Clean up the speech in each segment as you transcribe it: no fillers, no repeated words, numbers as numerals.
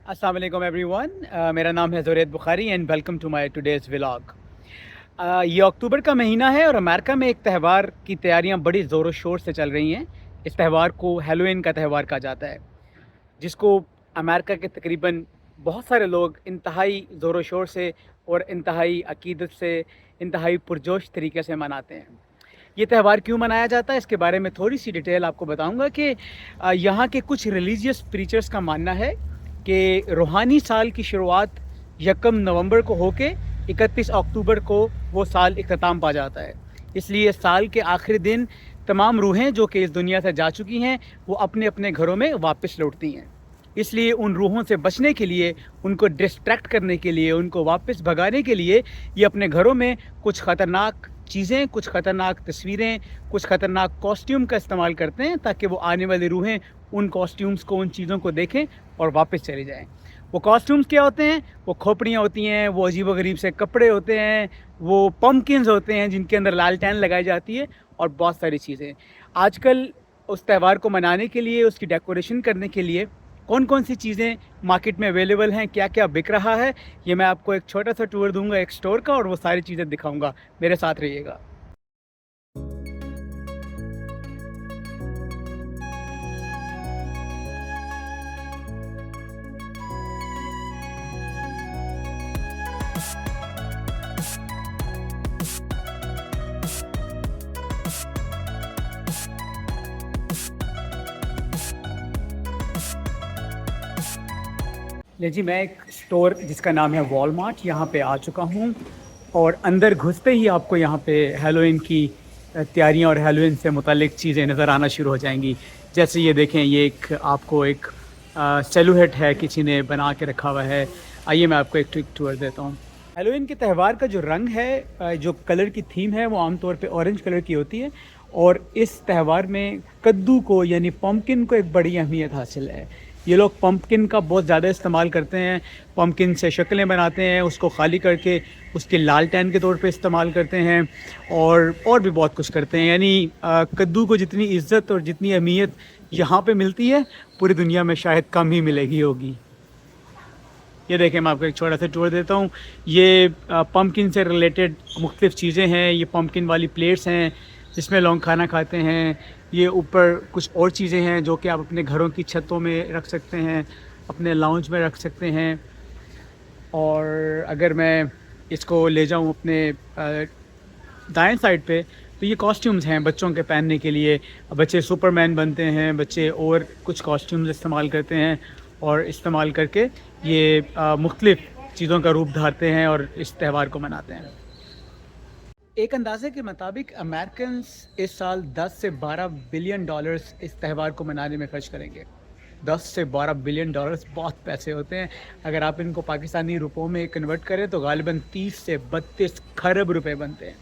अस्सलाम वालेकुम एवरीवन। मेरा नाम है Zuraid Bukhari and welcome to my today's vlog. ये अक्टूबर का महीना है और अमेरिका में एक त्यौहार की तैयारियां बड़ी ज़ोरों शोर से चल रही हैं। इस त्यौहार को हैलोवीन का त्यौहार कहा जाता है, जिसको अमेरिका के तकरीबन बहुत सारे लोग इंतहाई ज़ोरों शोर से और इंतहाई अकीदत से, इंतहाई पुरजोश तरीके से मनाते हैं। ये त्यौहार क्यों मनाया जाता है, इसके बारे में थोड़ी सी डिटेल आपको बताऊंगा कि यहाँ के कुछ रिलीजियस प्रीचर्स का मानना है कि रूहानी साल की शुरुआत 1 नवंबर को होके 31 अक्टूबर को वो साल इख्तिताम पा जाता है। इसलिए साल के आखिरी दिन तमाम रूहें जो कि इस दुनिया से जा चुकी हैं वो अपने अपने घरों में वापस लौटती हैं। इसलिए उन रूहों से बचने के लिए, उनको डिस्ट्रैक्ट करने के लिए, उनको वापस भगाने के लिए ये अपने घरों में कुछ ख़तरनाक चीज़ें, कुछ ख़तरनाक तस्वीरें, कुछ ख़तरनाक कॉस्ट्यूम का इस्तेमाल करते हैं ताकि वो आने वाली रूहें उन कॉस्ट्यूम्स को, उन चीज़ों को देखें और वापस चले जाएं। वो कॉस्ट्यूम्स क्या होते हैं? वो खोपड़ियाँ होती हैं, वो अजीबोगरीब से कपड़े होते हैं, वो पम्पकिन्स होते हैं जिनके अंदर लालटेन लगाई जाती है और बहुत सारी चीज़ें। आजकल उस त्यौहार को मनाने के लिए, उसकी डेकोरेशन करने के लिए कौन कौन सी चीज़ें मार्केट में अवेलेबल हैं, क्या क्या बिक रहा है, ये मैं आपको एक छोटा सा टूर दूंगा एक स्टोर का और वो सारी चीज़ें दिखाऊंगा। मेरे साथ रहिएगा। ले जी, मैं एक स्टोर जिसका नाम है वॉलमार्ट, यहाँ पे आ चुका हूँ और अंदर घुसते ही आपको यहाँ पे हेलोवीन की तैयारियाँ और हेलोवीन से मुतालिक चीज़ें नज़र आना शुरू हो जाएंगी। जैसे ये देखें, ये एक आपको एक सेलुहेट है, किसी ने बना के रखा हुआ है। आइए मैं आपको एक ट्रिक टूर देता हूँ। हेलोवीन के त्यौहार का जो रंग है, जो कलर की थीम है, वो आमतौर पे ऑरेंज कलर की होती है और इस त्यौहार में कद्दू को यानी पम्पकिन को एक बड़ी अहमियत हासिल है। ये लोग पम्पकिन का बहुत ज़्यादा इस्तेमाल करते हैं। पम्पकिन से शक्लें बनाते हैं, उसको खाली करके उसके लालटेन के तौर पे इस्तेमाल करते हैं और भी बहुत कुछ करते हैं। यानी कद्दू को जितनी इज़्ज़त और जितनी अहमियत यहाँ पे मिलती है, पूरी दुनिया में शायद कम ही मिलेगी होगी। ये देखें, मैं आपको एक छोटा सा टूर देता हूँ। ये पम्पकिन से रिलेटेड मुख्तलिफ़ चीज़ें हैं। ये पम्पकिन वाली प्लेट्स हैं जिसमें लोग खाना खाते हैं। ये ऊपर कुछ और चीज़ें हैं जो कि आप अपने घरों की छतों में रख सकते हैं, अपने लाउंज में रख सकते हैं। और अगर मैं इसको ले जाऊँ अपने दाएं साइड पे, तो ये कॉस्ट्यूम्स हैं बच्चों के पहनने के लिए। बच्चे सुपरमैन बनते हैं, बच्चे और कुछ कॉस्ट्यूम्स इस्तेमाल करते हैं और इस्तेमाल करके ये मुख्तलिफ़ चीज़ों का रूप धारते हैं और इस त्यौहार को मनाते हैं। एक अंदाजे के मुताबिक अमेरिकन्स इस साल 10 से 12 बिलियन डॉलर्स इस त्यौहार को मनाने में खर्च करेंगे। 10 से 12 बिलियन डॉलर्स बहुत पैसे होते हैं। अगर आप इनको पाकिस्तानी रुपयों में कन्वर्ट करें तो गालिबन 30 से 32 खरब रुपए बनते हैं।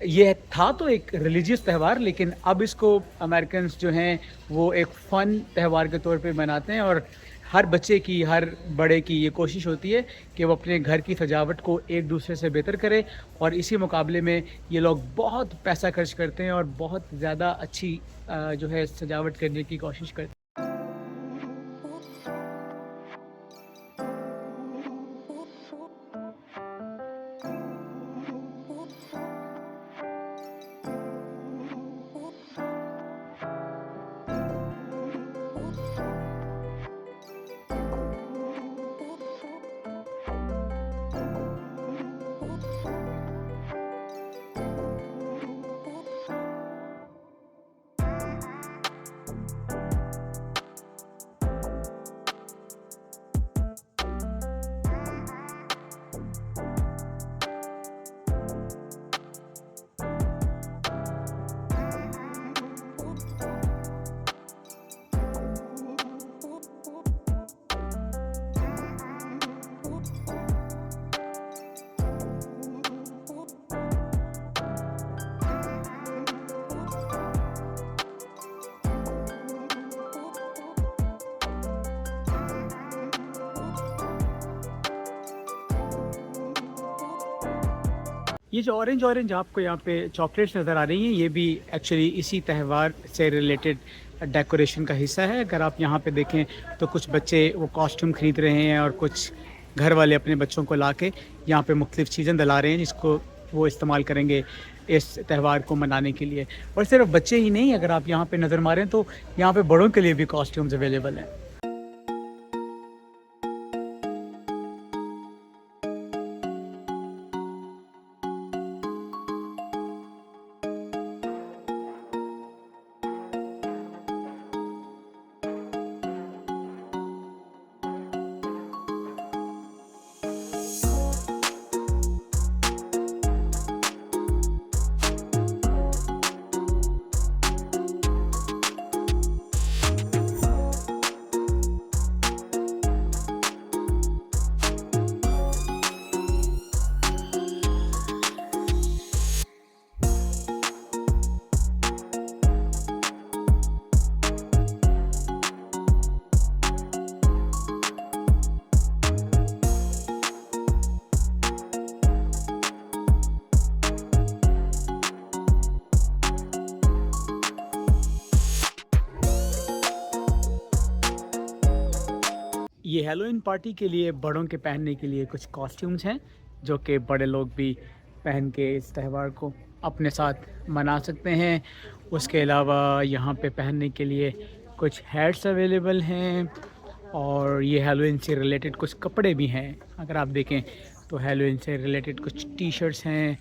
ये था तो एक रिलीजियस त्यौहार, लेकिन अब इसको अमेरिकन्स जो हैं वो एक फ़न त्यौहार के तौर पे मनाते हैं और हर बच्चे की, हर बड़े की ये कोशिश होती है कि वो अपने घर की सजावट को एक दूसरे से बेहतर करे और इसी मुकाबले में ये लोग बहुत पैसा खर्च करते हैं और बहुत ज़्यादा अच्छी जो है सजावट करने की कोशिश करते हैं। ये जो ऑरेंज आपको यहाँ पे चॉकलेट्स नज़र आ रही हैं, ये भी एक्चुअली इसी त्यौहार से रिलेटेड डेकोरेशन का हिस्सा है। अगर आप यहाँ पे देखें तो कुछ बच्चे वो कॉस्ट्यूम ख़रीद रहे हैं और कुछ घर वाले अपने बच्चों को ला के यहाँ पर मुख्तलिफ़ चीज़ें दिला रहे हैं जिसको वो इस्तेमाल करेंगे इस त्यौहार को मनाने के लिए। और सिर्फ बच्चे ही नहीं, अगर आप यहाँ पे नज़र मारें तो यहाँ पे बड़ों के लिए भी कॉस्ट्यूम्स अवेलेबल हैं। ये हैलोवीन पार्टी के लिए बड़ों के पहनने के लिए कुछ कॉस्ट्यूम्स हैं जो कि बड़े लोग भी पहन के इस त्यौहार को अपने साथ मना सकते हैं। उसके अलावा यहाँ पे पहनने के लिए कुछ हैट्स अवेलेबल हैं और ये हैलोवीन से रिलेटेड कुछ कपड़े भी हैं। अगर आप देखें तो हैलोवीन से रिलेटेड कुछ टी शर्ट्स हैं।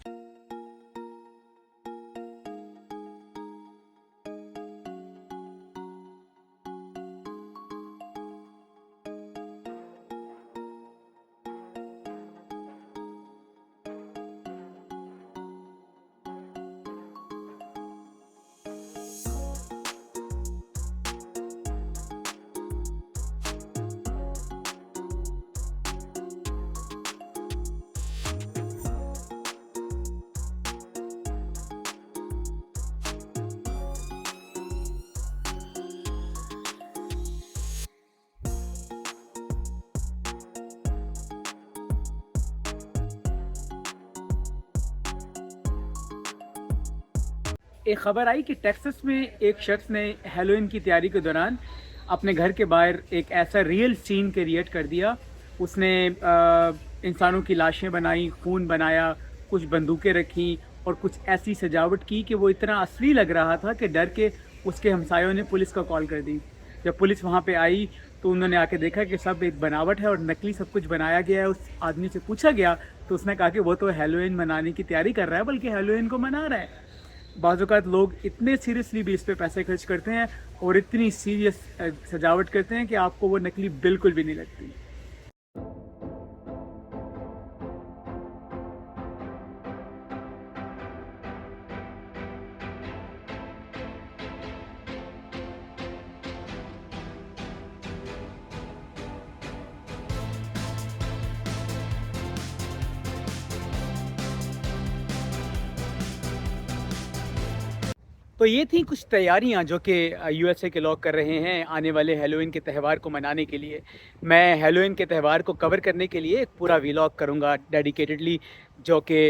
एक ख़बर आई कि टेक्सास में एक शख्स ने हैलोवीन की तैयारी के दौरान अपने घर के बाहर एक ऐसा रियल सीन क्रिएट कर दिया। उसने इंसानों की लाशें बनाई, खून बनाया, कुछ बंदूकें रखी और कुछ ऐसी सजावट की कि वो इतना असली लग रहा था कि डर के उसके हमसायों ने पुलिस को कॉल कर दी। जब पुलिस वहाँ पे आई तो उन्होंने आके देखा कि सब एक बनावट है और नकली सब कुछ बनाया गया है। उस आदमी से पूछा गया तो उसने कहा कि वो तो हैलोवीन मनाने की तैयारी कर रहा है, बल्कि हैलोवीन को मना रहा है। बाज़ औक़ात लोग इतने सीरियसली भी इस पे पैसे खर्च करते हैं और इतनी सीरियस सजावट करते हैं कि आपको वो नकली बिल्कुल भी नहीं लगती। तो ये थी कुछ तैयारियां जो कि यूएसए के लोग कर रहे हैं आने वाले हैलोवीन के त्यौहार को मनाने के लिए। मैं हैलोवीन के त्यौहार को कवर करने के लिए एक पूरा व्लॉग करूंगा डेडिकेटेडली, जो कि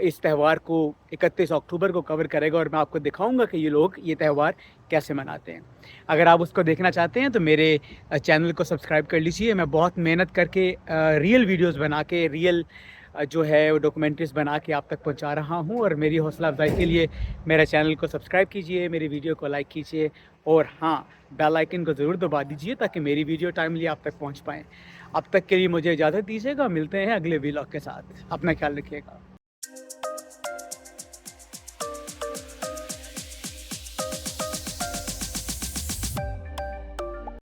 इस त्यौहार को 31 अक्टूबर को कवर करेगा और मैं आपको दिखाऊंगा कि ये लोग ये त्यौहार कैसे मनाते हैं। अगर आप उसको देखना चाहते हैं तो मेरे चैनल को सब्सक्राइब कर लीजिए। मैं बहुत मेहनत करके रियल वीडियोज़ बना के रियल जो है वो डॉक्यूमेंट्रीज़ बना के आप तक पहुंचा रहा हूं। और मेरी हौसला अफजाई के लिए मेरे चैनल को सब्सक्राइब कीजिए, मेरी वीडियो को लाइक कीजिए और हाँ, बेल आइकन को ज़रूर दबा दीजिए ताकि मेरी वीडियो टाइमली आप तक पहुंच पाएँ। अब तक के लिए मुझे इजाज़त दीजिएगा, मिलते हैं अगले व्लॉग के साथ। अपना ख्याल रखिएगा।